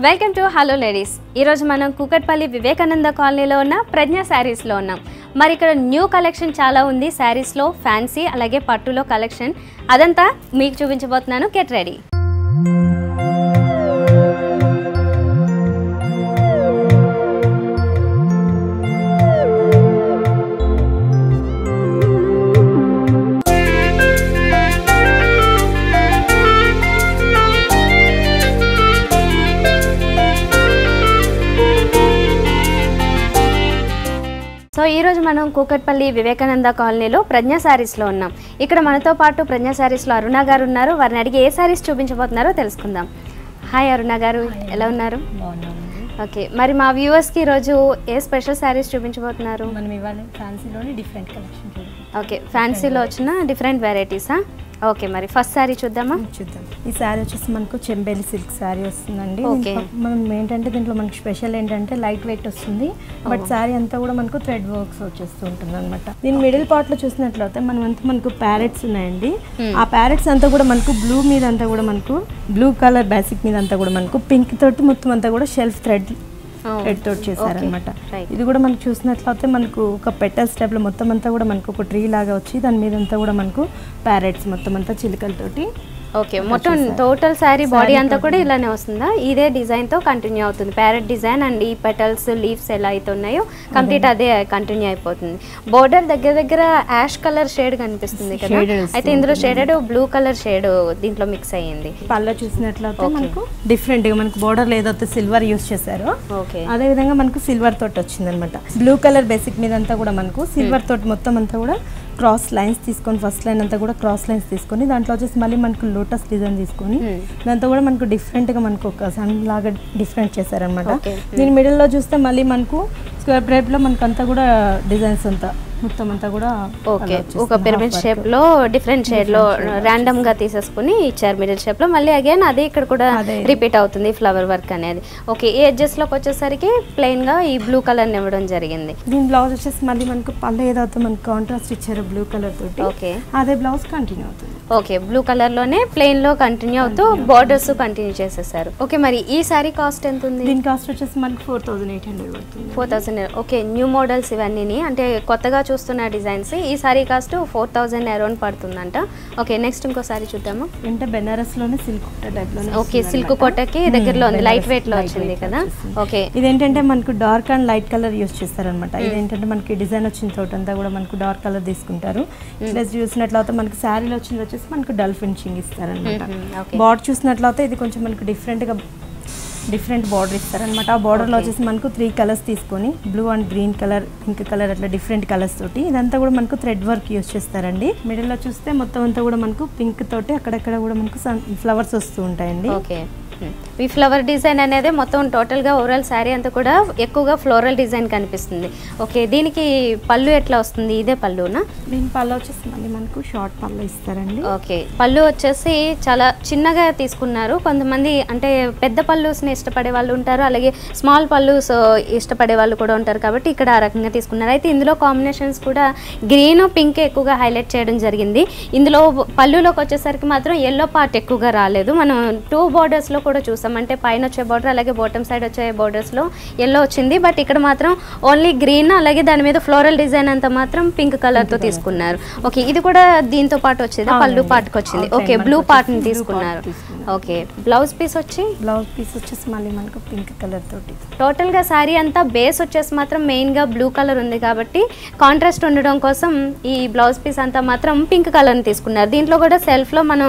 Welcome to hello ladies. ఈరోజు మనం కూకట్పల్లి వివేకానంద కాలనీలో ఉన్న ప్రజ్ఞ శారీస్లో ఉన్నాం. మరి ఇక్కడ న్యూ కలెక్షన్ చాలా ఉంది. శారీస్లో ఫ్యాన్సీ అలాగే పట్టులో కలెక్షన్ అదంతా మీకు చూపించబోతున్నాను. Get ready. సో ఈరోజు మనం కూకట్పల్లి వివేకానంద కాలనీలో ప్రజ్ఞ శారీస్లో ఉన్నాం. ఇక్కడ మనతో పాటు ప్రజ్ఞ శారీస్లో అరుణ గారు ఉన్నారు. వారిని అడిగి ఏ శారీస్ చూపించబోతున్నారో తెలుసుకుందాం. హాయ్ అరుణ గారు, ఎలా ఉన్నారు? ఓకే, మరి మా వ్యూవర్స్కి ఈరోజు ఏ స్పెషల్ శారీస్ చూపించబోతున్నారు? మనం ఇవాళ ఫ్యాన్సీలోని డిఫరెంట్ కలెక్షన్ చూద్దాం. ఓకే, ఫ్యాన్సీలో వచ్చిన డిఫరెంట్ వెరైటీసా? ఓకే, మరి ఫస్ట్ శారీ చూద్దామా? చూద్దాం. ఈ శారీ వచ్చేసి మనకు చెంబేలి సిల్క్ శారీ వస్తుందండి. ఓకే, మనం ఏంటంటే దీంట్లో మనకి స్పెషల్ ఏంటంటే లైట్ వెయిట్ వస్తుంది, బట్ శారీ అంతా కూడా మనకు థ్రెడ్ వర్క్స్ వచ్చేస్తూ ఉంటుంది అనమాట. దీని మిడిల్ పార్ట్ లో చూసినట్లయితే మనకు ప్యారెట్స్ ఉన్నాయండి. ఆ ప్యారెట్స్ అంతా కూడా మనకు బ్లూ మీద అంతా కూడా మనకు బ్లూ కలర్ బేసిక్ మీద అంతా కూడా మనకు పింక్ తోటి మొత్తం అంతా కూడా షెల్ఫ్ థ్రెడ్ తోటి చేశారనమాట. ఇది కూడా మనకు చూసినట్లయితే మనకు ఒక పెటల్ స్టెప్ లో మొత్తం అంతా కూడా మనకు ఒక ట్రీ లాగా వచ్చి దాని మీద అంతా కూడా మనకు ప్యారెట్స్ మొత్తం అంతా చిలుకలతోటి. ఓకే, మొత్తం టోటల్ శారీ బాడీ అంతా కూడా ఇలానే వస్తుందా? ఇదే డిజైన్ తో కంటిన్యూ అవుతుంది. ప్యారెట్ డిజైన్ అండ్ ఈ పెటల్స్ లీవ్స్ ఎలా అయితే ఉన్నాయో కంప్లీట్ అదే కంటిన్యూ అయిపోతుంది. బోర్డర్ దగ్గర దగ్గర యాష్ కలర్ షేడ్ కనిపిస్తుంది కదా, అయితే ఇందులో షేడెడ్ బ్లూ కలర్ షేడ్ దీంట్లో మిక్స్ అయ్యింది. పళ్ళ చూసినట్లయితే మనకు డిఫరెంట్ గా మనకు బోర్డర్ ఏదైతే సిల్వర్ యూస్ చేశారో ఓకే అదే విధంగా మనకు సిల్వర్ తోటి వచ్చింది అనమాట. బ్లూ కలర్ బేసిక్ మీద అంతా కూడా మనకు సిల్వర్ తోటి మొత్తం అంతా కూడా క్రాస్ లైన్స్ తీసుకొని ఫస్ట్ లైన్ అంతా కూడా క్రాస్ లైన్స్ తీసుకొని దాంట్లో వచ్చేసి మళ్ళీ మనకు లోటస్ డిజైన్ తీసుకొని దాంతో కూడా మనకు డిఫరెంట్ గా మనకు ఒక సన్ లాగా డిఫరెంట్ చేశారనమాట. దీని మిడిల్ లో చూస్తే మళ్ళీ మనకు స్క్వేర్ బ్రేప్ లో మనకు అంతా కూడా డిజైన్స్ అంతా మొత్తం అంతా కూడా ఓకే ఒక పిరమిడ్ షేప్ లో డిఫరెంట్ షేడ్ లో ర్యాండమ్ గా తీసేసుకుని ఇచ్చారు మిడిల్ షేప్ లో. మళ్ళీ అగైన్ అదే ఇక్కడ కూడా రిపీట్ అవుతుంది ఫ్లవర్ వర్క్ అనేది. ఓకే, ఈ ఎడ్జెస్ లోకి వచ్చేసరికి ప్లెయిన్ గా ఈ బ్లూ కలర్ ఇవ్వడం జరిగింది. దీని బ్లౌజ్ వచ్చేసి మళ్ళీ మనకు పళ్ళు ఏదైతే మనకు కాంట్రాస్ట్ ఇచ్చారు బ్లూ కలర్ తోటి, ఓకే అదే బ్లౌజ్ కంటిన్యూ అవుతుంది. ఓకే, బ్లూ కలర్ లోనే ప్లెయిన్ లో కంటిన్యూ అవుతూ బోర్డర్స్ కంటిన్యూ చేసేసారు. ఓకే, మరి ఈ సారీ కాస్ట్ ఎంత ఉంది? దీని కాస్ట్ వచ్చేసి మనకి 4800 పడుతుంది. 4000. ఓకే, న్యూ మోడల్స్ ఇవన్నీ అంటే కొత్తగా చూస్తున్న డిజైన్స్. ఈ సారీ కాస్ట్ 4000 అరౌండ్ పడుతుందంట. ఓకే, నెక్స్ట్ ఇంకో సారీ చూద్దాము. అంటే బెనారస్ లోనే సిల్క్ కోట టైప్ లో. ఓకే, సిల్క్ కోటకి దగ్గరలో ఉంది, లైట్ వెయిట్ లో వచ్చింది కదా. ఓకే, ఇదేంటంటే మనకు dark and light colour use చేస్తారనమాట. ఇదేంటంటే మనకి డిజైన్ వచ్చిన తోట అంతా కూడా మనకు డార్క్ కలర్ తీసుకుంటారు. ప్లస్ చూసినట్లయితే మనకి శారీలో వచ్చింది వచ్చేసి మనకు డల్ ఫినిషింగ్ ఇస్తారనమాట. బార్డర్ చూసినట్లయితే ఇది కొంచెం మనకు డిఫరెంట్ బార్డర్ ఇస్తారనమాట. ఆ బార్డర్లో వచ్చేసి మనకు 3 కలర్స్ తీసుకొని blue and green colour, pink colour అట్లా డిఫరెంట్ కలర్స్ తోటి ఇదంతా కూడా మనకు థ్రెడ్ వర్క్ యూస్ చేస్తారండి. మిడిల్ లో చూస్తే మొత్తం అంతా కూడా మనకు పింక్ తోటి అక్కడక్కడ కూడా మనకు ఫ్లవర్స్ వస్తూ ఉంటాయండి. ఓకే, ఈ ఫ్లవర్ డిజైన్ అనేది మొత్తం టోటల్గా ఓవరాల్ శారీ అంతా కూడా ఎక్కువగా ఫ్లోరల్ డిజైన్ కనిపిస్తుంది. ఓకే, దీనికి పళ్ళు ఎట్లా వస్తుంది? ఇదే పళ్ళునా? దీని పళ్ళు వచ్చేసి మళ్ళీ మనకు షార్ట్ పళ్ళు ఇస్తారండి. ఓకే, పళ్ళు వచ్చేసి చాలా చిన్నగా తీసుకున్నారు. కొంతమంది అంటే పెద్ద పళ్ళుస్ని ఇష్టపడే వాళ్ళు ఉంటారు, అలాగే స్మాల్ పళ్ళుస్ ఇష్టపడే వాళ్ళు కూడా ఉంటారు, కాబట్టి ఇక్కడ ఆ రకంగా తీసుకున్నారు. అయితే ఇందులో కాంబినేషన్స్ కూడా గ్రీన్ పింక్ ఎక్కువగా హైలైట్ చేయడం జరిగింది. ఇందులో పళ్ళులోకి వచ్చేసరికి మాత్రం ఎల్లో పార్ట్ ఎక్కువగా రాలేదు. మనం 2 బోర్డర్స్లో కూడా చూసాం, అంటే పైన వచ్చే బోర్డర్ అలాగే బాటమ్ సైడ్ వచ్చే బోర్డర్స్లో ఎల్లో వచ్చింది, బట్ ఇక్కడ మాత్రం ఓన్లీ గ్రీన్, అలాగే దాని మీద ఫ్లోరల్ డిజైన్ అంతా మాత్రం పింక్ కలర్తో తీసుకున్నారు. ఓకే, ఇది కూడా దీంతో పాటు వచ్చేది, పళ్ళు పార్ట్కి వచ్చింది. ఓకే, బ్లూ పార్ట్ని తీసుకున్నారు. ఓకే, బ్లౌజ్ పీస్ వచ్చేసి మళ్ళీ మనకు పింక్ కలర్ తోటి. టోటల్గా శారీ అంతా బేస్ వచ్చేసి మాత్రం మెయిన్గా బ్లూ కలర్ ఉంది కాబట్టి కాంట్రాస్ట్ ఉండడం కోసం ఈ బ్లౌజ్ పీస్ అంతా మాత్రం పింక్ కలర్ని తీసుకున్నారు. దీంట్లో కూడా సెల్ఫ్లో మనం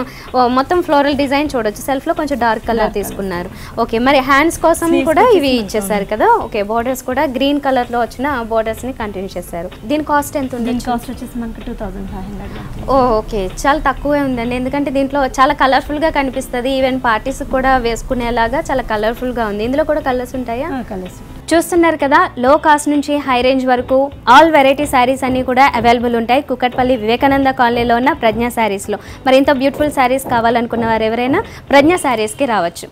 మొత్తం ఫ్లోరల్ డిజైన్ చూడొచ్చు, సెల్ఫ్లో కొంచెం డార్క్ కలర్ తీసుకున్నారు. ఓకే, మరి హ్యాండ్స్ కోసం కూడా ఇవి ఇచ్చేసారు కదా. ఓకే, బోర్డర్స్ కూడా గ్రీన్ కలర్ లో వచ్చిన బోర్డర్స్ ని కంటిన్యూ చేశారు. దీని కాస్ట్ ఎంత ఉంది? దీని కాస్ట్ వచ్చేసి మనకి 2500. ఓకే, చాలా తక్కువే ఉందండి, ఎందుకంటే దీంట్లో చాలా కలర్ఫుల్ గా కనిపిస్తుంది. ఈవెన్ పార్టీస్ కూడా వేసుకునేలాగా చాలా కలర్ఫుల్ గా ఉంది. ఇందులో కూడా కలర్స్ ఉంటాయా? కలర్స్ చూస్తున్నారు కదా, లో కాస్ట్ నుంచి హై రేంజ్ వరకు ఆల్ వెరైటీ శారీస్ అన్ని కూడా అవైలబుల్ ఉంటాయి కూకట్పల్లి వివేకానంద కాలనీలో ఉన్న ప్రజ్ఞ శారీస్లో. మరి ఇంత బ్యూటిఫుల్ శారీస్ కావాలనుకున్న వారు ఎవరైనా ప్రజ్ఞ శారీస్కి రావచ్చు.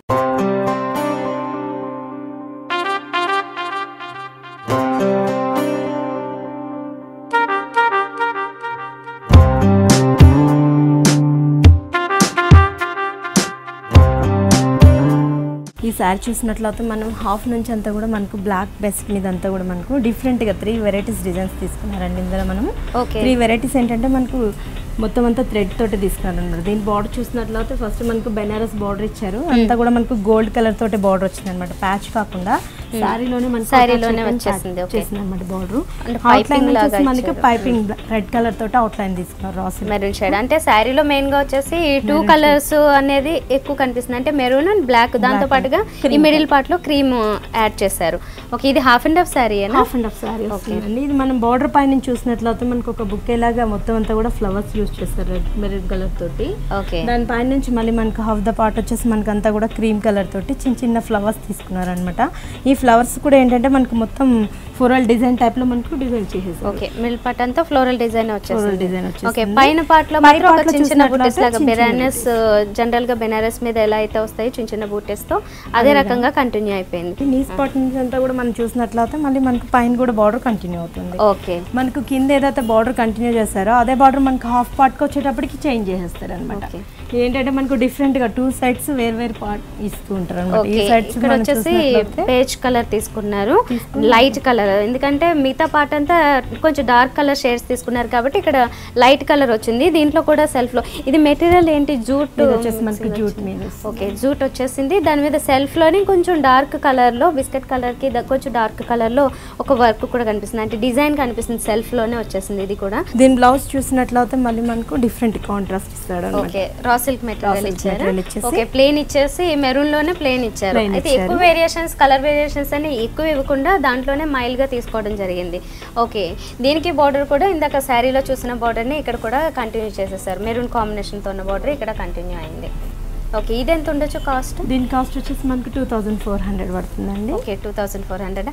ఈ శారీ చూసినట్లయితే మనం హాఫ్ నుంచి అంతా కూడా మనకు బ్లాక్ బెస్ట్ మీద అంతా కూడా మనకు డిఫరెంట్గా 3 వెరైటీస్ డిజైన్స్ తీసుకున్నారండి. ఇందులో మనం 3 వెరైటీస్ ఏంటంటే మనకు మొత్తం అంతా థ్రెడ్ తోటి తీసుకున్నారు అనమాట. దీని బార్డర్ చూసినట్లయితే ఫస్ట్ మనకు బెనారస్ బార్డర్ ఇచ్చారు, అంతా కూడా మనకు గోల్డ్ కలర్ తోటి బార్డర్ వచ్చింది అనమాట. ప్యాచ్ కాకుండా శారీలోనే వచ్చేసింది అనమాట బార్డర్. మనకి పైపింగ్ రెడ్ కలర్ తోటి అవుట్ లైన్ తీసుకున్నారు మెరూన్ షేడ్. అంటే శారీలో మెయిన్ గా వచ్చేసి 2 కలర్స్ అనేది ఎక్కువ కనిపిస్తుంది, అంటే మెరూన్ అండ్ బ్లాక్. దాంతో పాటుగా ఈ మిడిల్ పార్ట్ లో క్రీమ్ యాడ్ చేశారు. ఓకే, ఇది half and half sari half and half sari వస్తుందండి. ఇది మనం బార్డర్ పైన చూసినట్లయితే మనకు ఒక బుక్కే లాగా మొత్తం అంతా కూడా ఫ్లవర్స్ యూస్ చేస్తారు రెడ్ మెరూన్ కలర్ తోటి. దాని పైన నుంచి మళ్ళీ మనకు హాఫ్ ద పార్ట్ వచ్చేసి మనకు అంతా కూడా క్రీమ్ కలర్ తోటి చిన్న చిన్న ఫ్లవర్స్ తీసుకున్నారు అనమాట. ఈ ఫ్లవర్స్ కూడా ఏంటంటే మనకు మొత్తం ఫ్లోరల్ డిజైన్ టైప్ లో మనకు డిజైన్ చేసేసారు. ఓకే, మిడిల్ పార్ట్ అంతా ఫ్లోరల్ డిజైన్ వచ్చేసింది. ఓకే, పైన పార్ట్ లో మాత్రం ఒక చిన్న చిన్న బూటీస్ లాగా బెనారస్, జనరల్ గా బెనారస్ మీద ఎలా అయితే వస్తాయి చిన్న చిన్న బూటీస్ తో అదే రకంగా కంటిన్యూ అయిపోయింది. నీస్ పార్ట్ నుంచి అంతా కూడా మనం చూసినట్లయితే మళ్ళీ మనకు పైన కూడా బార్డర్ కంటిన్యూ అవుతుంది. ఓకే, మనకు కింద ఏదైతే బార్డర్ కంటిన్యూ చేస్తారో అదే బార్డర్ మనకు హాఫ్ పార్ట్ కి వచ్చేటప్పటికి చేంజ్ చేసేస్తారు అనమాట. ఏంటంటే మనకు డిఫరెంట్ గా 2 సైడ్స్ వేరు పార్ట్ ఇస్తూ ఉంటారు అనమాట. ఈ సైడ్స్ ఇక్కడ వచ్చేసి పేజ్ కలర్ తీసుకున్నారు, లైట్ కలర్. ఎందుకంటే మిగతా పార్ట్ అంతా కొంచెం డార్క్ కలర్ షేడ్స్ తీసుకున్నారు కాబట్టి ఇక్కడ లైట్ కలర్ వచ్చింది. దీంట్లో కూడా సెల్ఫ్ లో ఇది మెటీరియల్ ఏంటి, జూట్ మనకి జూట్ మీద. ఓకే, జూట్ వచ్చేసింది. దాని మీద సెల్ఫ్ లోని కొంచెం డార్క్ కలర్ లో, బిస్కెట్ కలర్ కి కొంచెం డార్క్ కలర్ లో ఒక వర్క్ కూడా కనిపిస్తుంది, అంటే డిజైన్ కనిపిస్తుంది. సెల్ఫ్ లోనే వచ్చేసింది ఇది కూడా. దీని బ్లౌజ్ చూసినట్లయితే మళ్ళీ మనకు డిఫరెంట్ కాంట్రాస్ట్ ఇస్తాడు. ఓకే, రా సిల్క్ మెటీరియల్ ఇచ్చారు. ఓకే, ప్లేన్ ఇచ్చేసి మెరూన్ లోనే ప్లేన్ ఇచ్చారు. అయితే ఎక్కువ వేరియేషన్స్, కలర్ వేరియేషన్స్ అని ఎక్కువ ఇవ్వకుండా దాంట్లోనే మైల్ గా తీసుకోవడం జరిగింది. ఓకే, దీనికి బార్డర్ కూడా ఇందాక శారీలో చూసిన బార్డర్ ని ఇక్కడ కూడా కంటిన్యూ చేసేసారు. మెరూన్ కాంబినేషన్ తో ఉన్న బార్డర్ ఇక్కడ కంటిన్యూ అయింది. ఓకే, ఇది ఎంత ఉండొచ్చు కాస్ట్? దీని కాస్ట్ వచ్చేసి మనకి 2400 పడుతుందండి. ఓకే, 2400.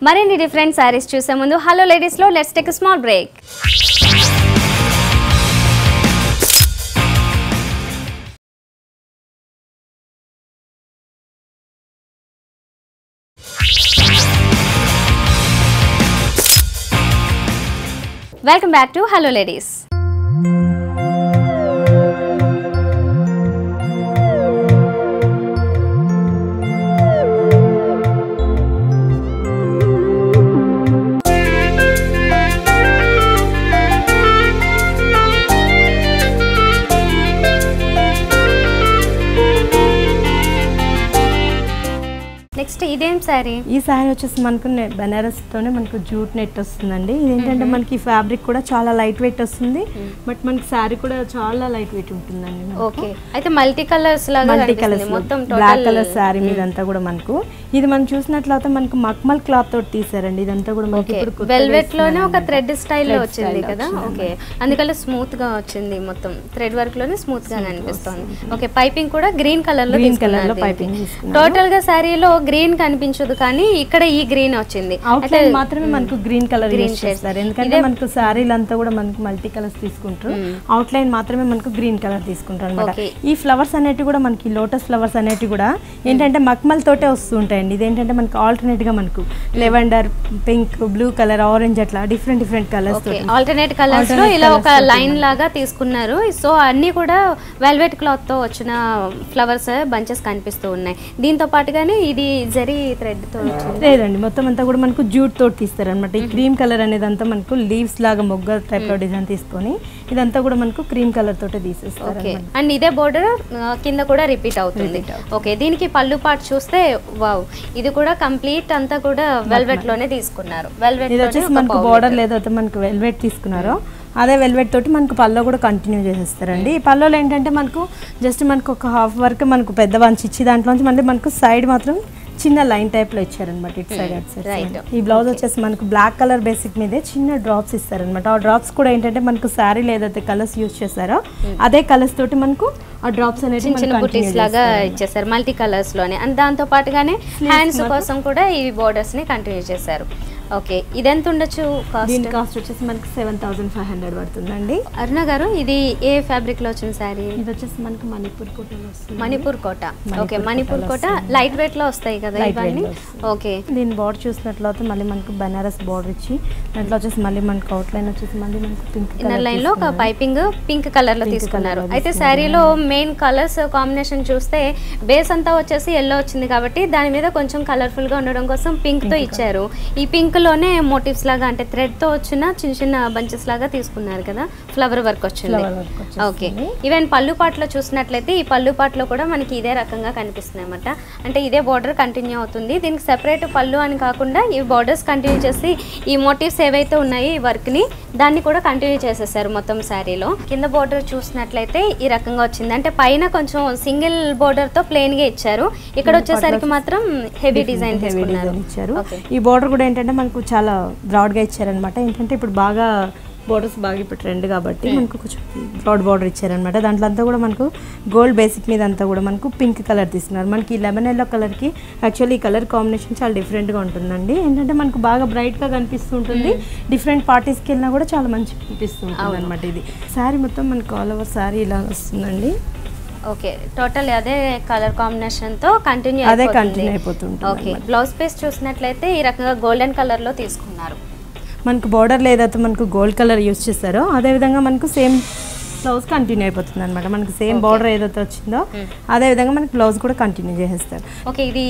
మరిన్ని డిఫరెంట్ శారీస్ చూసే ముందు హలో లేడీస్ లో let's take a small break. Welcome back to hello ladies. Next ఇదేం శారీ? ఈ శారీ వచ్చేసి మనకు బెనారస్ తోనే మనకు జూట్ నెట్ వస్తుందండి. ఇదేంటంటే మనకి ఫ్యాబ్రిక్ కూడా చాలా లైట్ వెయిట్ వస్తుంది, బట్ మనకి శారీ కూడా చాలా లైట్ వెయిట్ ఉంటుందండి. ఓకే, అయితే మల్టీ కలర్స్ లాగా, మల్టీ కలర్స్ మొత్తం బ్లాక్ కలర్ శారీ మీద అంతా కూడా మనకు ఇది మనం చూసినట్లయితే మనకు మక్మల్ క్లాత్ తోటి తీసారండి. ఇదంతా కూడా మనకి ఇప్పుడు వెల్వెట్ లోనే ఒక థ్రెడ్ స్టైల్ లో వచ్చింది కదా. ఓకే, అందుకని స్మూత్ గా వచ్చింది, మొత్తం థ్రెడ్ వర్క్ లోనే స్మూత్ గా అనిపిస్తుంది. ఓకే, పైపింగ్ కూడా గ్రీన్ కలర్ లో పైపింగ్. టోటల్ గా శారీలో గ్రీన్ కనిపించదు, కానీ ఇక్కడ ఈ గ్రీన్ వచ్చింది. అవుట్లైన్ మాత్రమే మనకు గ్రీన్ కలర్ యూస్ చేస్తారు, ఎందుకంటే మనకు శారీలు అంతా కూడా మనకు మల్టీ కలర్స్ తీసుకుంటారు. అవుట్లైన్ మాత్రమే మనకు గ్రీన్ కలర్ తీసుకుంటారు అనమాట. ఈ ఫ్లవర్స్ అనేటివి కూడా మనకి లోటస్ ఫ్లవర్స్ అనేటివి కూడా ఏంటంటే మక్మల్ తోటే వస్తూ ఉంటాయండి. ఇదేంటంటే మనకు ఆల్టర్నేట్ గా మనకు lavender, pink, blue colour, orange అట్లా డిఫరెంట్ కలర్స్ ఆల్టర్నేట్ కలర్స్ లో ఇలా ఒక లైన్ లాగా తీసుకున్నారు. సో అన్ని కూడా వెల్వెట్ క్లాత్ తో వచ్చిన ఫ్లవర్స్ బంచెస్ కనిపిస్తూ ఉన్నాయి. దీంతో పాటుగానే ఇది జరీ థ్రెడ్ తో లేదండి, మొత్తం అంతా కూడా మనకు జూట్ తోటి తీస్తారు అనమాట. ఈ క్రీమ్ కలర్ అనేది అంతా మనకు లీవ్స్ లాగా మొగ్గ టైప్ లో డిజైన్ తీసుకొని ఇదంతా కూడా మనకు క్రీమ్ కలర్ తోటి తీసేస్తారు. అండ్ ఇదే బోర్డర్ కింద కూడా రిపీట్ అవుతుంది. ఓకే, దీనికి పళ్ళు పార్ట్ చూస్తే వావ్, ఇది కూడా కంప్లీట్ అంతా కూడా వెల్వెట్ లోనే తీసుకున్నారు. వెల్వెట్ ఇది వచ్చేసి మనకు బోర్డర్ లేదైతే మనకు వెల్వెట్ తీసుకున్నారో అదే వెల్వెట్ తోటి మనకు పల్లో కూడా కంటిన్యూ చేసేస్తారండి. ఈ పల్లోలో ఏంటంటే మనకు జస్ట్ మనకు ఒక హాఫ్ వరకు మనకు పెద్ద వంచి ఇచ్చి దాంట్లోంచి మళ్ళీ మనకు సైడ్ మాత్రం చిన్న లైన్ టైప్ లో ఇచ్చారనమాట, ఇటు సైడ్ అటు సైడ్. ఈ బ్లౌజ్ వచ్చేసి మనకు బ్లాక్ కలర్ బేసిక్ మీదే చిన్న డ్రాప్స్ ఇస్తారనమాట. ఆ డ్రాప్స్ కూడా ఏంటంటే మనకు శారీ ఏదైతే కలర్స్ యూజ్ చేస్తారో అదే కలర్స్ తోటి మనకు ఆ డ్రాప్స్ అనేది చిన్న బుటీస్ లాగా ఇచ్చేసారు మల్టీ కలర్స్ లోనే. అండ్ దాంతో పాటుగానే హ్యాండ్స్ కోసం కూడా ఈ బోర్డర్స్ ని కంటిన్యూ చేశారు. ఓకే, ఇదెంత ఉండొచ్చు కాస్ట్? దీని కాస్ట్ వచ్చేసి మనకి 7500 పడుతుందండి. అరుణ గారు, ఇది ఏ ఫ్యాబ్రిక్ లో వచ్చిన శారీ? ఇది వచ్చేసి మనకి మణిపూర్ కోటలో వస్తుంది. మణిపూర్ కోట. ఓకే, మణిపూర్ కోట లైట్ వెయిట్ లో వస్తాయి కదా ఇవన్నీ. ఓకే, దీని బార్డర్ చూసినట్లయితే మళ్ళీ మనకు బనారస్ బార్డర్ ఇచ్చి దాంట్లో వచ్చేసి మళ్ళీ మనకు అవుట్ లైన్ వచ్చేసి మళ్ళీ మనకు పింక్ ఇన్నర్ లైన్ లో ఒక పైపింగ్ పింక్ కలర్ లో తీసుకున్నారు. అయితే శారీలో మెయిన్ కలర్స్ కాంబినేషన్ చూస్తే బేస్ అంతా వచ్చేసి ఎల్లో వచ్చింది కాబట్టి దాని మీద కొంచెం కలర్ఫుల్ గా ఉండడం కోసం పింక్ తో ఇచ్చారు. ఈ పింక్ లోనే మోటివ్స్ లాగా అంటే థ్రెడ్ తో వచ్చిన చిన్న చిన్న బంచెస్ లాగా తీసుకున్నారు కదా, ఫ్లవర్ వర్క్ వచ్చింది. ఓకే, ఈవెన్ పళ్ళు పాటలో చూసినట్లయితే ఈ పళ్ళు పాటలో కూడా మనకి ఇదే రకంగా కనిపిస్తుంది అనమాట. అంటే ఇదే బార్డర్ కంటిన్యూ అవుతుంది. దీనికి సెపరేట్ పళ్ళు అని కాకుండా ఈ బార్డర్స్ కంటిన్యూ చేసి ఈ మోటివ్స్ ఏవైతే ఉన్నాయో ఈ వర్క్ ని దాన్ని కూడా కంటిన్యూ చేసేసారు మొత్తం శారీలో. కింద బార్డర్ చూసినట్లయితే ఈ రకంగా వచ్చింది. అంటే పైన కొంచెం సింగిల్ బార్డర్ తో ప్లెయిన్ గా ఇచ్చారు, ఇక్కడ వచ్చేసరికి మాత్రం హెవీ డిజైన్ తీసుకున్నారు. ఈ బార్డర్ కూడా ఏంటంటే మనకు చాలా బ్రాడ్ గా ఇచ్చారనమాట. ఏంటంటే ఇప్పుడు బాగా బోర్డర్స్ బాగా ఇప్పుడు ట్రెండ్ కాబట్టి మనకు కొంచెం బ్రాడ్ బార్డర్ ఇచ్చారనమాట. దాంట్లో అంతా కూడా మనకు గోల్డ్ బేసిక్ మీద అంతా కూడా మనకు పింక్ కలర్ తీసుకున్నారు. మనకి లెమన్ ఎల్లో కలర్కి యాక్చువల్లీ ఈ కలర్ కాంబినేషన్ చాలా డిఫరెంట్గా ఉంటుందండి. ఏంటంటే మనకు బాగా బ్రైట్గా కనిపిస్తుంటుంది, డిఫరెంట్ పార్టీస్కి వెళ్ళినా కూడా చాలా మంచిగా కనిపిస్తుంది అనమాట. ఇది శారీ మొత్తం మనకు ఆల్ ఓవర్ శారీ ఇలా వస్తుందండి. ఓకే, టోటల్ అదే కలర్ కాంబినేషన్ తో కంటిన్యూ అయిపోతుంది. ఓకే, బ్లౌజ్ పీస్ చూసినట్లయితే ఈ రకంగా గోల్డెన్ కలర్ లో తీసుకున్నారు. మనకు బార్డర్లో ఏదైతే మనకు గోల్డ్ కలర్ యూజ్ చేస్తారో అదేవిధంగా మనకు సేమ్ బ్లౌజ్ కంటిన్యూ అయిపోతుంది అనమాట. మనకి సేమ్ బార్డర్ ఏదైతే వచ్చిందో అదే విధంగా మనకి బ్లౌజ్ కూడా కంటిన్యూ చేసేస్తారు. ఓకే, ఇది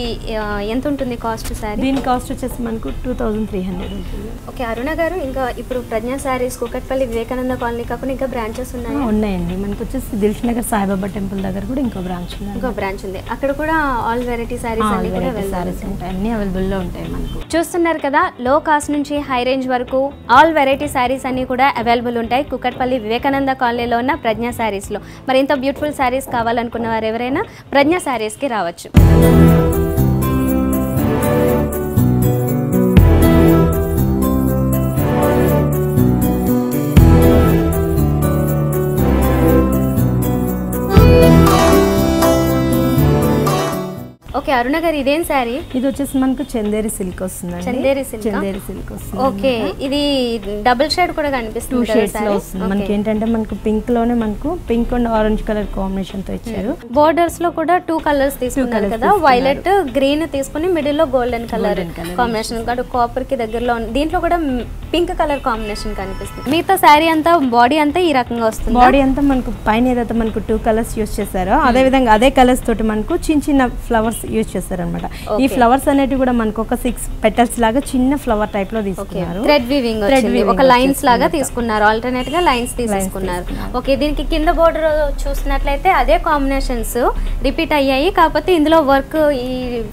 ఎంత ఉంటుంది కాస్ట్ సారీ? దీని కాస్ట్ వచ్చేసి మనకు 2300 ఉంటుంది. ఓకే అరుణ గారు, ఇంకా ఇప్పుడు ప్రజ్ఞా శారీస్ కూకట్పల్లి వివేకానంద కాలనీ కాకుండా ఇంకా బ్రాంచెస్ ఉన్నాయండి. మనకు వచ్చేసి దిల్ష్ నగర్ సాయిబాబా టెంపుల్ దగ్గర కూడా ఇంకో బ్రాంచ్ ఉంది. అక్కడ కూడా ఆల్ వెరైటీ శారీస్ అన్ని కూడా ఉంటాయి, అన్ని అవైలబుల్లో ఉంటాయి మనకు. చూస్తున్నారు కదా, లో కాస్ట్ నుంచి హై రేంజ్ వరకు ఆల్ వెరైటీ శారీస్ అన్ని కూడా అవైలబుల్ ఉంటాయి కూకట్పల్లి వివేకానంద కాలనీలో ఉన్న ప్రజ్ఞా శారీస్లో. మరి ఇంత బ్యూటిఫుల్ శారీస్ కావాలనుకున్న వారు ఎవరైనా ప్రజ్ఞా శారీస్కి రావచ్చు. ఓకే అరుణ గారు, ఇదేం శారీ? ఇది వచ్చేసి మనకు చందేరి సిల్క్ వస్తుంది. చందేరి సిల్క్ వస్తుంది. ఓకే, ఇది డబుల్ షేడ్ కూడా కనిపిస్తుంది. 2 షేడ్స్ లో వస్తుంది. మనకి ఏంటంటే మనకు పింక్ లోనే మనకు pink and orange colour combination తో ఇచ్చారు. బోర్డర్స్ లో కూడా 2 కలర్స్ తీసుకున్నారు కదా, వైలెట్ గ్రీన్ తీసుకుని మిడిల్ లో గోల్డెన్ కలర్ కాంబినేషన్, కాపర్ కి దగ్గరలో దీంట్లో కూడా పింక్ కలర్ కాంబినేషన్ కనిపిస్తుంది. మిగతా శారీ అంతా బాడీ అంతా ఈ రకంగా వస్తుంది. బాడీ అంతా మనకు పైన ఏదైతే మనకు 2 కలర్స్ యూజ్ చేశారో అదే విధంగా అదే కలర్స్ తోటి మనకు చిన్న చిన్న ఫ్లవర్స్ యూజ్ చేస్తారనమాట. ఈ ఫ్లవర్స్ అనేటివి కూడా మనకు ఒక 6 పెటల్స్ లాగా చిన్న ఫ్లవర్ టైప్ లో తీసుకున్నారు. థ్రెడ్ వీవింగ్ వచ్చింది, ఒక లైన్స్ లాగా తీసుకున్నారు, ఆల్టర్నేట్ గా లైన్స్ తీసుకున్నారు. ఓకే, దీనికి కింద బోర్డర్ చూసినట్లయితే అదే కాంబినేషన్స్ రిపీట్ అయ్యాయి, కాకపోతే ఇందులో వర్క్ ఈ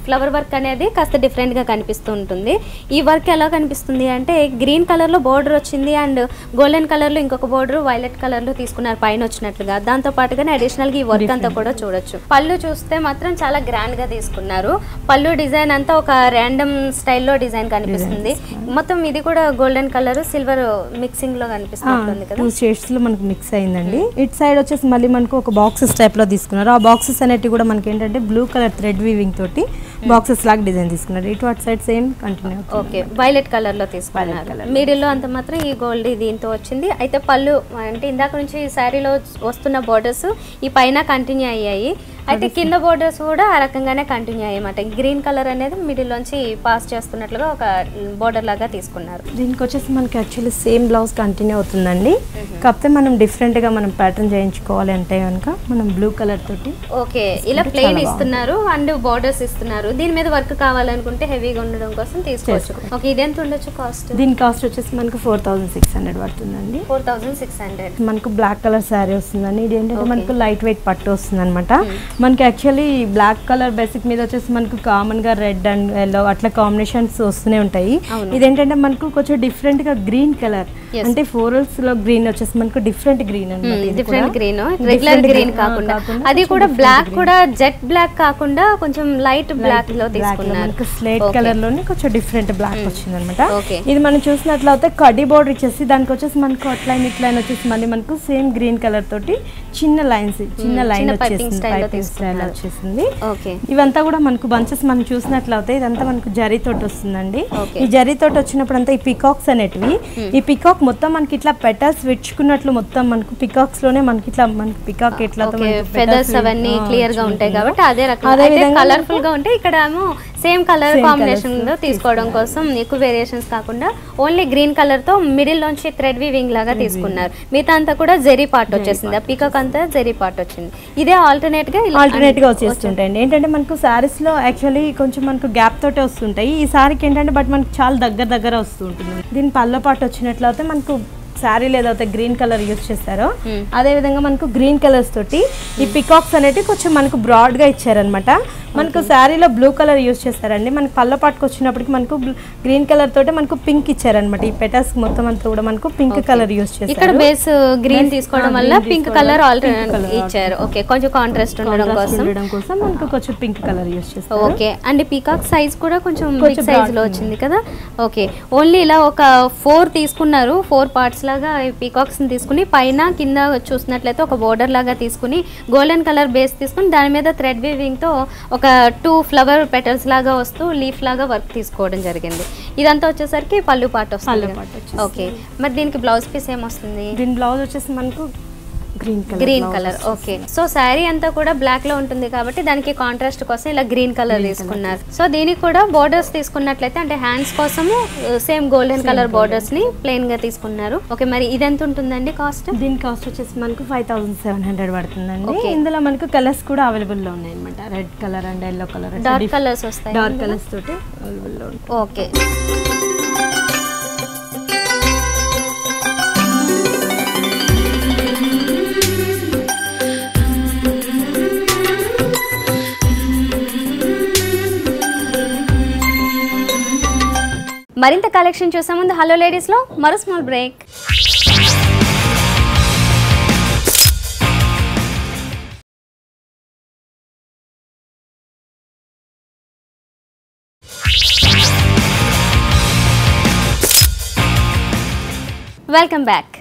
ఫ్లవర్ వర్క్ అనేది కాస్త డిఫరెంట్ గా కనిపిస్తూ ఉంటుంది. ఈ వర్క్ ఎలా కనిపిస్తుంది అంటే గ్రీన్ కలర్ లో బోర్డర్ వచ్చింది అండ్ గోల్డెన్ కలర్ లో ఇంకొక బోర్డర్ వైలెట్ కలర్ లో తీసుకున్నారు పైన వచ్చినట్లుగా. దాంతో పాటుగానే అడిషనల్ గా ఈ వర్క్ అంతా కూడా చూడొచ్చు. పళ్ళు చూస్తే మాత్రం చాలా గ్రాండ్ గా తీసుకున్నారు. పళ్ళు డిజైన్ అంతా ఒక ర్యాండమ్ స్టైల్లో డిజైన్ కనిపిస్తుంది. మొత్తం ఇది కూడా గోల్డెన్ కలర్ సిల్వర్ మిక్సింగ్ లో కనిపిస్తుంది కదా, 2 షేడ్స్ లో మనకు మిక్స్ అయిందండి. ఇట్ సైడ్ వచ్చేసి మళ్ళీ మనకు ఒక బాక్సెస్ టైప్ లో తీసుకున్నారు. ఆ బాక్సెస్ అనేటివి కూడా మనకి ఏంటంటే బ్లూ కలర్ థ్రెడ్ వీవింగ్ తోటి బాక్సెస్ లాగా డిజైన్ తీసుకున్నారు. ఇటు అటు side same continue. Okay, violet colour లో తీసుకున్నారు. మిడిల్ లో అంత మాత్రం ఈ గోల్డ్ దీంతో వచ్చింది. అయితే పళ్ళు అంటే ఇందాక నుంచి ఈ శారీలో వస్తున్న బోర్డర్స్ ఈ పైన కంటిన్యూ అయ్యాయి. అయితే కింద బోర్డర్స్ కూడా ఆ రకంగానే కంటిన్యూ అయ్యాయన్నమాట. గ్రీన్ కలర్ అనేది మిడిల్ నుంచి పాస్ చేస్తున్నట్లుగా ఒక బోర్డర్ లాగా తీసుకున్నారు. దీనికి వచ్చేసి మనకి యాక్చువల్లీ సేమ్ బ్లౌజ్ కంటిన్యూ అవుతుందండి, కాకపోతే మనం డిఫరెంట్ గా మనం ప్యాటర్న్ చేయించుకోవాలి అంటే కనుక మనం బ్లూ కలర్ తోటి. ఓకే, ఇలా ప్లెయిన్ ఇస్తున్నారు అండ్ బోర్డర్స్ ఇస్తున్నారు. దీని మీద వర్క్ కావాలనుకుంటే హెవీగా ఉండడం కోసం తీసుకోవచ్చు. ఓకే, ఇది ఎంత ఉండొచ్చు కాస్ట్? దీని కాస్ట్ వచ్చేసి మనకు 4600 పడుతుందండి. 4600. మనకు బ్లాక్ కలర్ శారీ వస్తుందండి. ఇది ఏంటంటే మనకు లైట్ వెయిట్ పట్టు వస్తుంది అనమాట. మనకి యాక్చువల్లీ బ్లాక్ కలర్ బేసిక్ మీద వచ్చేసి మనకు కామన్ గా రెడ్ అండ్ ఎల్లో అట్లా కాంబినేషన్స్ వస్తూనే ఉంటాయి. ఇదేంటంటే మనకు కొంచెం డిఫరెంట్ గా గ్రీన్ కలర్ అంటే ఫ్లోరల్స్ లో గ్రీన్ వచ్చేసి మనకు డిఫరెంట్ గ్రీన్ అన్నమాట. డిఫరెంట్ గ్రీన్, రెగ్యులర్ గ్రీన్ కాకుండా అది కూడా బ్లాక్ కూడా జెట్ బ్లాక్ కాకుండా కొంచెం లైట్ బ్లాక్ లో తీసుకున్నారు. మనకు స్లేట్ కలర్ లోనే కొంచెం డిఫరెంట్ బ్లాక్ వచ్చింది అనమాట. ఇది మనం చూసినట్లయితే కడ్డీ బోర్డర్ ఇచ్చేసి దానికి వచ్చేసి మనకు అట్లైన్ ఇట్లైన్ వచ్చేసి మళ్ళీ మనకు సేమ్ గ్రీన్ కలర్ తోటి చిన్న లైన్స్ చిన్న లైన్ వచ్చేసింది. స్టైల్ వచ్చేసింది. ఓకే, ఇవంతా కూడా మనకు బంచెస్ మనం చూసినట్లయితే ఇదంతా మనకు జరీ తోటి వస్తుందండి. ఈ జరీ తోటి వచ్చినప్పుడు అంతా ఈ పికాక్స్ అనేటివి, ఈ పికాక్ మొత్తం మనకి ఇట్లా పెటల్స్ విచ్చుకున్నట్లు మొత్తం మనకు పికాక్స్ లోనే మనకి ఇట్లా మనకి పికాక్ ఎట్లా ఫెదర్స్ అవన్నీ క్లియర్ గా ఉంటాయి కాబట్టి అదే రకం కలర్ఫుల్ గా ఉంటాయి. ఇక్కడ ఏమో సేమ్ కలర్ కాంబినేషన్ లో తీసుకోవడం కోసం ఎక్కువ వేరియేషన్స్ కాకుండా ఓన్లీ గ్రీన్ కలర్ తో మిడిల్ లోంచి థ్రెడ్ వీవింగ్ లాగా తీసుకున్నారు. మిగతా అంతా కూడా జెరీ పార్ట్ వచ్చేసింది, ఆ పికాక్ అంతా జెరీ పార్ట్ వచ్చింది. ఇదే ఆల్టర్నేట్ గా వచ్చేస్తుంటాయండి. ఏంటంటే మనకు సారీస్ లో యాక్చువల్లీ కొంచెం మనకు గ్యాప్ తోటే వస్తుంటాయి. ఈ సారీకి ఏంటంటే బట్ మనకు చాలా దగ్గర వస్తూ ఉంటుంది. దీని పళ్ళ పాటు వచ్చినట్లయితే మనకు శారీలు ఏదైతే గ్రీన్ కలర్ యూజ్ చేస్తారో అదే విధంగా మనకు గ్రీన్ కలర్స్ తోటి ఈ పికాక్స్ అనేవి కొంచెం మనకు బ్రాడ్ గా ఇచ్చారనమాట. మనకు శారీలో బ్లూ కలర్ యూజ్ చేస్తారండి. మనకు పళ్ళ పాటుకు వచ్చినప్పటికి మనకు గ్రీన్ కలర్ తోటి మనకు పింక్ ఇచ్చారనమాట. ఈ పెటల్స్ మొత్తం అంతా కూడా మనకు పింక్ కలర్ యూజ్ చేస్తారు. ఇక్కడ బేస్ గ్రీన్ తీసుకోవడం వల్ల పింక్ కలర్ ఆల్టర్నేట్ ఇచ్చారు. ఓకే, కొంచెం కాంట్రాస్ట్ ఉండడం కోసం మనకు కొంచెం పింక్ కలర్ యూజ్ చేస్తారు. ఓకే, అండ్ పీకాక్ సైజ్ కూడా కొంచెం బిగ్ సైజ్ లో వచ్చింది కదా. ఓకే, ఓన్లీ ఇలా ఒక 4 తీసుకున్నారు, 4 పార్ట్స్ లాగా పీకాక్స్ ని తీసుకుని పైన కింద చూసినట్లయితే ఒక బోర్డర్ లాగా తీసుకుని గోల్డెన్ కలర్ బేస్ తీసుకుని దాని మీద థ్రెడ్ వీవింగ్ తో ఒక 2 ఫ్లవర్ పెటల్స్ లాగా వస్తూ లీఫ్ లాగా వర్క్ తీసుకోవడం జరిగింది. ఇదంతా వచ్చేసరికి పళ్ళు పార్ట్ వస్తుంది. ఓకే, మరి దీనికి బ్లౌజ్ పీస్ ఏమొస్తుంది? దీని బ్లౌజ్ వచ్చేసి మనకు green colour. Okay, so sari అంతా కూడా బ్లాక్ లో ఉంటుంది కాబట్టి దానికి కాంట్రాస్ట్ కోసం ఇలా గ్రీన్ కలర్ తీసుకున్నారు. సో దీనికి కూడా బోర్డర్స్ తీసుకున్నట్లయితే అంటే హ్యాండ్స్ కోసము సేమ్ గోల్డెన్ కలర్ బోర్డర్స్ ని ప్లెయిన్ గా తీసుకున్నారు. ఓకే, మరి ఇది ఎంత ఉంటుందండి కాస్ట్? దీని కాస్ట్ వచ్చేసి మనకు 5700 పడుతుందండి. ఇందులో మనకు కలర్స్ కూడా అవైలబుల్ లో ఉన్నాయి అనమాట. Red colour and yellow colour, dark colours వస్తాయి. డార్క్ కలర్స్ తోటి అవైలబుల్ లో ఉంటాయి. ఓకే, మరింత కలెక్షన్ చూసే ముందు హలో లేడీస్ లో మరో small break. Welcome back.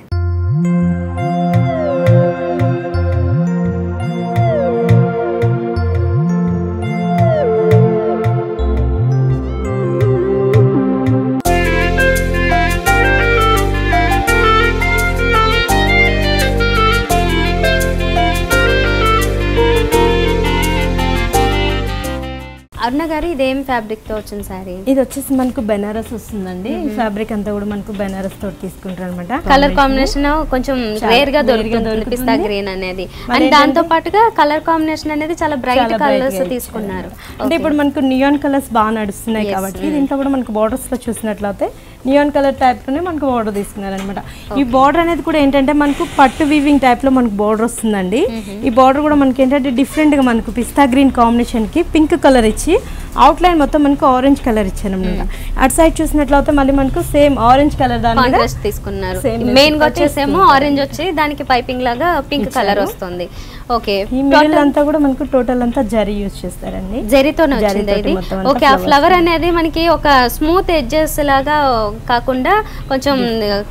Aruna garu, ఇదేం ఫ్యాబ్రిక్ తో వచ్చిన సారీ? ఇది వచ్చేసి మనకు బెనారస్ వస్తుందండి. ఈ ఫ్యాబ్రిక్ అంతా కూడా మనకు బెనారస్ తోటి తీసుకుంటారు అనమాట. కలర్ కాంబినేషన్ కొంచెం రేర్ గా దొరుకుతుంది పిస్తా గ్రీన్ అనేది. అండ్ దాంతో పాటుగా కలర్ కాంబినేషన్ అనేది చాలా బ్రైట్ కలర్స్ తీసుకున్నారు. అంటే ఇప్పుడు మనకు నియాన్ కలర్స్ బాగా నడుస్తున్నాయి కాబట్టి దీంట్లో కూడా మనకు బార్డర్స్ లో చూసినట్లయితే నియాన్ కలర్ టైప్ లోనే మనకు బార్డర్ తీసుకున్నారు అనమాట. ఈ బార్డర్ అనేది కూడా ఏంటంటే మనకు పట్టు వీవింగ్ టైప్ లో మనకు బార్డర్ వస్తుందండి. ఈ బార్డర్ కూడా మనకి ఏంటంటే డిఫరెంట్ గా మనకు పిస్తా గ్రీన్ కాంబినేషన్ కి పింక్ కలర్ ఇచ్చి అవుట్ లైన్ మొత్తం మనకు ఆరెంజ్ కలర్ ఇచ్చారు అనమాట. అటు సైడ్ చూసినట్లయితే మళ్ళీ మనకు సేమ్ ఆరెంజ్ కలర్ దాని తీసుకున్నారు. మెయిన్ గా వచ్చేసేమో ఆరెంజ్ వచ్చి దానికి పైపింగ్ లాగా పింక్ కలర్ వస్తుంది. ఓకే, ఈ మిడిల్ అంతా కూడా మనకు టోటల్ అంతా జరీ యూజ్ చేస్తారండి. జరీతోనే వచ్చింది ఇది. ఓకే, ఆ ఫ్లవర్ అనేది మనకి ఒక స్మూత్ ఎడ్జెస్ లాగా కాకుండా కొంచెం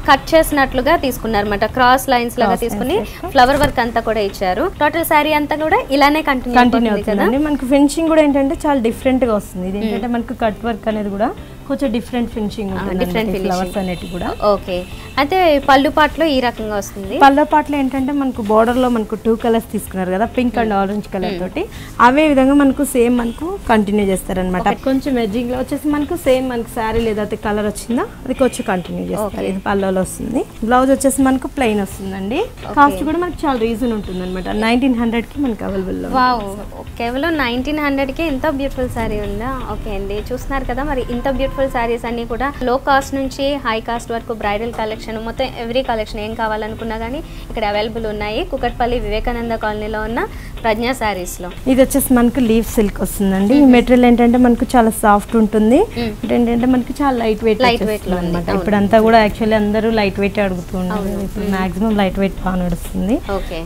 కట్ చేసినట్లుగా తీసుకున్నారు అనమాట. క్రాస్ లైన్స్ లాగా తీసుకుని ఫ్లవర్ వర్క్ అంతా కూడా ఇచ్చారు. టోటల్ శారీ అంతా కూడా ఇలానే కంటిన్యూ అవుతుంది. మనకు ఫినిషింగ్ కూడా ఏంటంటే చాలా డిఫరెంట్ గా వస్తుంది. ఇది ఏంటంటే మనకు కట్ వర్క్ అనేది కూడా కొంచెం డిఫరెంట్ ఫినిషింగ్ ఉంటుంది, ఫ్లవర్స్ అనేటివి కూడా. ఓకే, అయితే పళ్ళు పాటలో ఈ రకంగా వస్తుంది. పళ్ళు పాటలో ఏంటంటే మనకు బోర్డర్ లో మనకు 2 కలర్స్ తీసుకున్నారు కదా, పింక్ అండ్ ఆరెంజ్ కలర్ తోటి. అవే విధంగా మనకు సేమ్ మనకు కంటిన్యూ చేస్తారనమాట. కొంచెం ఎడ్జింగ్ లో వచ్చేసి మనకు సేమ్ మనకు శారీ ఏదైతే కలర్ వచ్చిందో అది కొంచెం కంటిన్యూ చేస్తారు. ఇది పళ్ళలో వస్తుంది. బ్లౌజ్ వచ్చేసి మనకు ప్లెయిన్ వస్తుందండి. కాస్ట్ కూడా మనకు చాలా రీజన్ ఉంటుంది అనమాట. 1900 కి మనకు అవైలబుల్ లో. వావ్, కేవలం 1900 కి ఎంత బ్యూటిఫుల్ శారీ ఉందా. ఓకే అండి, చూస్తున్నారు కదా, మరి ఇంత బ్యూటిఫుల్ శారీస్ అన్ని కూడా లో కాస్ట్ నుంచి హై కాస్ట్ వరకు బ్రైడల్ కలెక్షన్ మొత్తం ఎవ్రీ కలెక్షన్ ఏం కావాలనుకున్నా కానీ ఇక్కడ అవైలబుల్ ఉన్నాయి. కుకట్పల్లి వివేకానంద కాలనీలో ఉన్న ప్రజ్ఞా శారీస్ లో. ఇది వచ్చేసి మనకు లీఫ్ సిల్క్ వస్తుందండి. ఈ మెటీరియల్ ఏంటంటే మనకు చాలా సాఫ్ట్ ఉంటుంది. ఏంటంటే మనకు చాలా లైట్ వెయిట్ లో అనమాట. ఇప్పుడు అంతా కూడా యాక్చువల్లీ అందరూ లైట్ వెయిట్ అడుగుతూ ఉన్నారు. ఇప్పుడు మాక్సిమం లైట్ వెయిట్ బాగా నడుస్తుంది.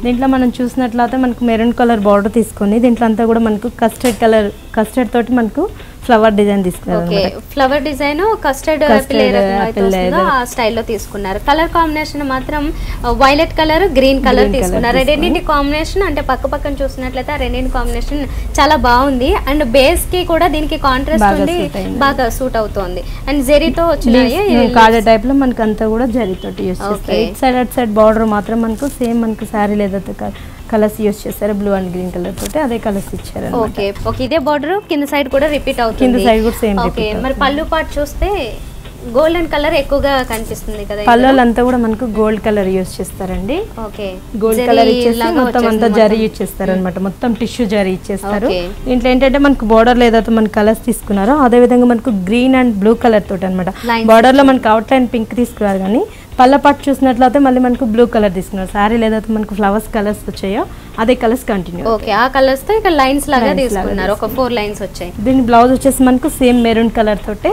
దీంట్లో మనం చూసినట్లయితే మనకు మెరూన్ కలర్ బార్డర్ తీసుకొని దీంట్లో అంతా కూడా మనకు కస్టర్డ్ తోటి మనకు ఫ్లవర్ డిజైన్ తీసుకున్నారు. ఓకే, ఫ్లవర్ డిజైన్ కస్టర్డ్ ఆ స్టైల్లో తీసుకున్నారు. కలర్ కాంబినేషన్ మాత్రం వైలెట్ కలర్, గ్రీన్ కలర్ తీసుకున్నారు. రెండింటి కాంబినేషన్ అంటే పక్క పక్కన చూసినట్లయితే ఆ రెండింటి కాంబినేషన్ చాలా బాగుంది. అండ్ బేస్ కి కూడా దీనికి కాంట్రాస్ట్ ఉండి బాగా సూట్ అవుతోంది. అండ్ జెరీతో వచ్చినాయి కాజా టైప్ లో మనకి అంతా కూడా జరీతోటి యూస్ చేస్తారు. It side at side border మాత్రం మనకు సేమ్ మనకు శారీ లేదైతే కలర్స్ యూస్ చేస్తారు. బ్లూ అండ్ గ్రీన్ కలర్ తోటి అదే కలర్స్ ఇచ్చారు. ఓకే ఓకే, ఇదే బార్డర్ కింద సైడ్ కూడా రిపీట్ అవుతుంది. కింద సైడ్ కూడా సేమ్. ఓకే, మరి పళ్ళు పార్ట్ చూస్తే గోల్డెన్ కలర్ ఎక్కువగా కనిపిస్తుంది కదా. పళ్ళులు అంతా కూడా మనకు గోల్డ్ కలర్ యూస్ చేస్తారండి. ఓకే, గోల్డ్ కలర్ ఇచ్చేసి మొత్తం అంతా జరీ ఇచ్చేస్తారు అనమాట. మొత్తం టిష్యూ జరీ ఇచ్చేస్తారు. దీంట్లో ఏంటంటే మనకు బార్డర్ ఏదైతే మనకు కలర్స్ తీసుకున్నారో అదే విధంగా మనకు గ్రీన్ అండ్ బ్లూ కలర్ తోటి అనమాట. బార్డర్ లో మనకు అవుట్ లైన్ పింక్ తీసుకున్నారు, కానీ పళ్ళ పాటు చూసినట్లయితే మళ్ళీ మనకు బ్లూ కలర్ తీసుకున్నారు. సారీ ఏదైతే మనకు ఫ్లవర్స్ కలర్స్ వచ్చాయో అదే కలర్స్ కంటిన్యూ. ఓకే, ఆ కలర్స్ తో ఇక్కడ లైన్స్ లాగా తీసుకున్నారు. ఒక 4 లైన్స్ వచ్చాయి. దీని బ్లౌజ్ వచ్చేసి మనకు సేమ్ మెరూన్ కలర్ తోటే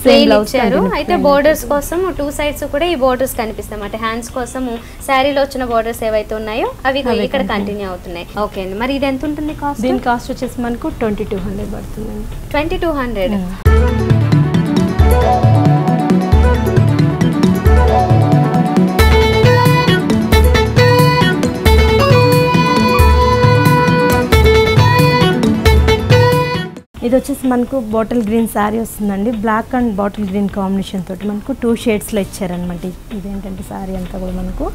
సేమ్ బ్లౌజ్ ఇచ్చారు. అయితే బోర్డర్స్ కోసం 2 సైడ్స్ కూడా ఈ బోర్డర్స్ కనిపిస్తాయి అన్నమాట. హ్యాండ్స్ కోసం శారీలో వచ్చిన బోర్డర్స్ ఏవైతే ఉన్నాయో అవి ఇక్కడ కంటిన్యూ అవుతున్నాయి. ఓకే అండి, మరి ఇది ఎంత ఉంటుంది కాస్ట్? దీని కాస్ట్ వచ్చేసి మనకు 2200 పడుతుంది. 2200. ఇది వచ్చేసి మనకు బాటిల్ గ్రీన్ శారీ వస్తుందండి. Black and bottle green combination తోటి మనకు 2 షేడ్స్లో ఇచ్చారనమాట. ఇదేంటంటే శారీ అంతా కూడా మనకు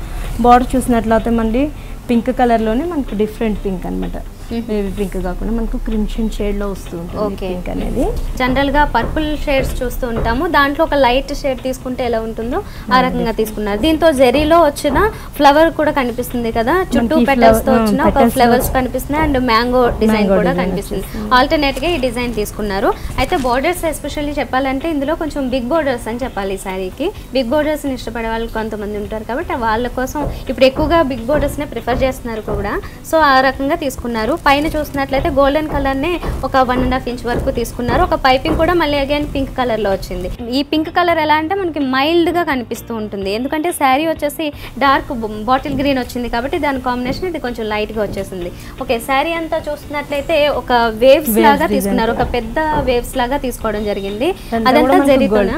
బార్డర్ చూసినట్లయితే మళ్ళీ పింక్ కలర్లోనే మనకు డిఫరెంట్ పింక్ అనమాట. బేబీ పింక్ కాకుండా మనకు క్రిమ్షన్ షేడ్ లో వస్తూ ఉంటుంది పింక్ అనేది. జనరల్ గా పర్పుల్ షేడ్స్ చూస్తూ ఉంటాము, దాంట్లో ఒక లైట్ షేడ్ తీసుకుంటే ఎలా ఉంటుందో ఆ రకంగా తీసుకున్నారు. దీంతో జెరీలో వచ్చిన ఫ్లవర్ కూడా కనిపిస్తుంది కదా, చుట్టూ పెటల్స్ తో వచ్చిన ఒక ఫ్లవర్స్ కనిపిస్తున్నాయి అండ్ మ్యాంగో డిజైన్ కూడా కనిపిస్తుంది. ఆల్టర్నేట్ గా ఈ డిజైన్ తీసుకున్నారు. అయితే బోర్డర్స్ ఎస్పెషల్లీ చెప్పాలంటే ఇందులో కొంచెం బిగ్ బోర్డర్స్ అని చెప్పాలి. ఈ శారీకి బిగ్ బోర్డర్స్ ని ఇష్టపడే వాళ్ళు కొంతమంది ఉంటారు కాబట్టి వాళ్ళ కోసం ఇప్పుడు ఎక్కువగా బిగ్ బోర్డర్స్ నే ప్రిఫర్ చేస్తున్నారు కూడా. సో ఆ రకంగా తీసుకున్నారు. పైన చూసినట్లయితే గోల్డెన్ కలర్ నే ఒక 1.5 ఇంచ్ వరకు తీసుకున్నారు. ఒక పైపింగ్ కూడా మళ్ళీ అగైన్ పింక్ కలర్ లో వచ్చింది. ఈ పింక్ కలర్ ఎలా అంటే మనకి మైల్డ్ గా కనిపిస్తూ ఉంటుంది, ఎందుకంటే శారీ వచ్చేసి డార్క్ బాటిల్ గ్రీన్ వచ్చింది కాబట్టి దాని కాంబినేషన్ ఇది కొంచెం లైట్ గా వచ్చేసింది. ఓకే, శారీ అంతా చూస్తున్నట్లయితే ఒక వేవ్స్ లాగా తీసుకున్నారు, ఒక పెద్ద వేవ్స్ లాగా తీసుకోవడం జరిగింది. అదంతా జరీతోనా?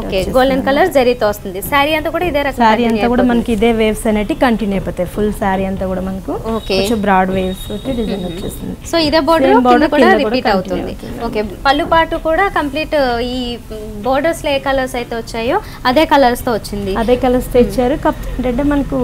ఓకే, గోల్డెన్ కలర్ జరీతో వస్తుంది. శారీ అంతా కూడా ఇదే రకం. శారీ అంతా కూడా మనకి ఇదే వేవ్స్ అనేవి కంటిన్యూ అయిపోతాయి. ఫుల్ శారీ అంతా కూడా మనకు కొంచెం బ్రాడ్ వేవ్స్ డిజైన్ వచ్చేస్తుంది. సో ఇదే బోర్డర్ కూడా రిపీట్ అవుతుంది. ఓకే, పళ్ళు పాటు కూడా కంప్లీట్ ఈ బోర్డర్స్ లో ఏ కలర్స్ అయితే వచ్చాయో అదే కలర్స్ తో వచ్చింది. అదే కలర్స్ తో ఇచ్చారు. ఏంటంటే మనకు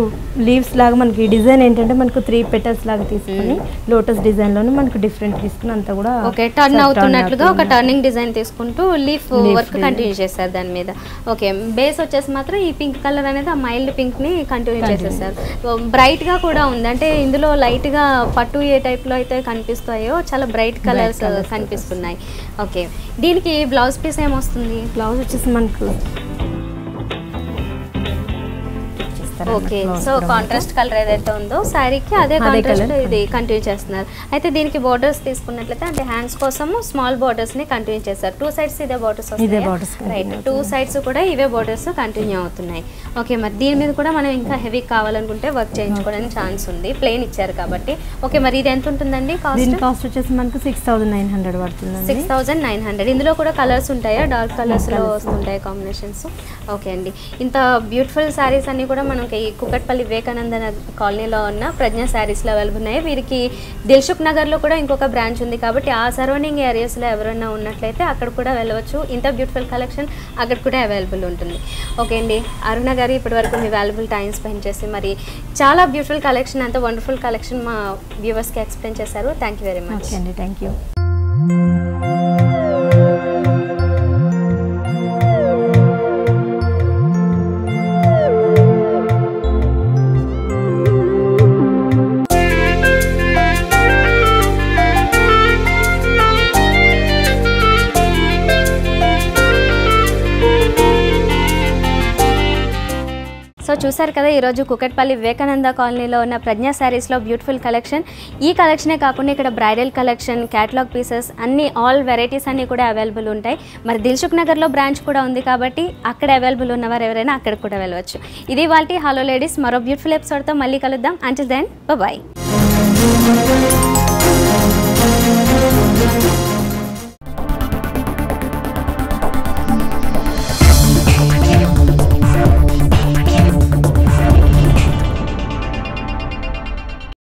లీవ్స్ లాగా మనకి డిజైన్ ఏంటంటే మనకు 3 పెటల్స్ లాగా తీసుకుని లోటస్ డిజైన్ లోనే మనకు డిఫరెంట్ తీసుకుని అంతా కూడా ఓకే టర్న్ అవుతున్నట్లుగా ఒక టర్నింగ్ డిజైన్ తీసుకుంటూ లీఫ్ వర్క్ కంటిన్యూ చేశారు దాని మీద. ఓకే, బేస్ వచ్చేసి మాత్రం ఈ పింక్ కలర్ అనేది ఆ మైల్డ్ పింక్ ని కంటిన్యూ చేసేసారు. బ్రైట్ గా కూడా ఉంది, అంటే ఇందులో లైట్ గా పట్టు ఏ టైప్ లో అయితే కనిపిస్తాయో చాలా బ్రైట్ కలర్స్ కనిపిస్తున్నాయి. ఓకే, దీనికి బ్లౌజ్ పీస్ ఏమొస్తుంది? బ్లౌజ్ వచ్చేసి మనకు ఓకే, సో కాంట్రాస్ట్ కలర్ ఏదైతే ఉందో శారీకి అదే కాంట్రాస్ట్ ఇది కంటిన్యూ చేస్తున్నారు. అయితే దీనికి బోర్డర్స్ తీసుకున్నట్లయితే అంటే హ్యాండ్స్ కోసము స్మాల్ బోర్డర్స్ ని కంటిన్యూ చేస్తారు. 2 సైడ్స్ ఇదే బోర్డర్స్ వస్తాయి, రైట్? 2 సైడ్స్ కూడా ఇవే బోర్డర్స్ కంటిన్యూ అవుతున్నాయి. ఓకే, మరి దీని మీద కూడా మనం ఇంకా హెవీ కావాలనుకుంటే వర్క్ చేయించుకోవడానికి ఛాన్స్ ఉంది, ప్లెయిన్ ఇచ్చారు కాబట్టి. ఓకే, మరి ఇది ఎంత ఉంటుందండి కాస్ట్? దీని కాస్ట్ వచ్చేసి మనకు 6900 పడుతుంది. 6900. ఇందులో కూడా కలర్స్ ఉంటాయా? డార్క్ కలర్స్ లో వస్తుంటాయి కాంబినేషన్స్. ఓకే అండి, ఇంత బ్యూటిఫుల్ శారీస్ అన్ని కూడా మనం ఈ కుకట్పల్లి వివేకానంద కాలనీలో ఉన్న ప్రజ్ఞ శారీస్లో అవైలబుల్ ఉన్నాయి. వీరికి దిల్సుఖ్ నగర్లో కూడా ఇంకొక బ్రాంచ్ ఉంది కాబట్టి ఆ సరౌండింగ్ ఏరియాస్లో ఎవరైనా ఉన్నట్లయితే అక్కడ కూడా వెళ్ళవచ్చు. ఇంత బ్యూటిఫుల్ కలెక్షన్ అక్కడ కూడా అవైలబుల్ ఉంటుంది. ఓకే అండి, అరుణ గారు ఇప్పటి వరకు మీ వాల్యుబుల్ టైం స్పెండ్ చేసి మరి చాలా బ్యూటిఫుల్ కలెక్షన్, అంత వండర్ఫుల్ కలెక్షన్ మా వ్యూవర్స్కి ఎక్స్ప్లెయిన్ చేశారు. థ్యాంక్ యూ వెరీ మచ్ అండి. Thank you. సో చూసారు కదా ఈరోజు కుకట్పల్లి వివేకానంద కాలనీలో ఉన్న ప్రజ్ఞా శారీస్లో బ్యూటిఫుల్ కలెక్షన్. ఈ కలెక్షనే కాకుండా ఇక్కడ బ్రైడల్ కలెక్షన్, క్యాటలాగ్ పీసెస్ అన్ని ఆల్ వెరైటీస్ అన్నీ కూడా అవైలబుల్ ఉంటాయి. మరి దిల్సుఖ్ నగర్లో బ్రాంచ్ కూడా ఉంది కాబట్టి అక్కడ అవైలబుల్ ఉన్నవారు ఎవరైనా అక్కడ కూడా వెళ్ళవచ్చు. ఇది వాళ్ళ హలో లేడీస్, మరో బ్యూటిఫుల్ ఎపిసోడ్తో మళ్ళీ కలుద్దాం. Until then bye.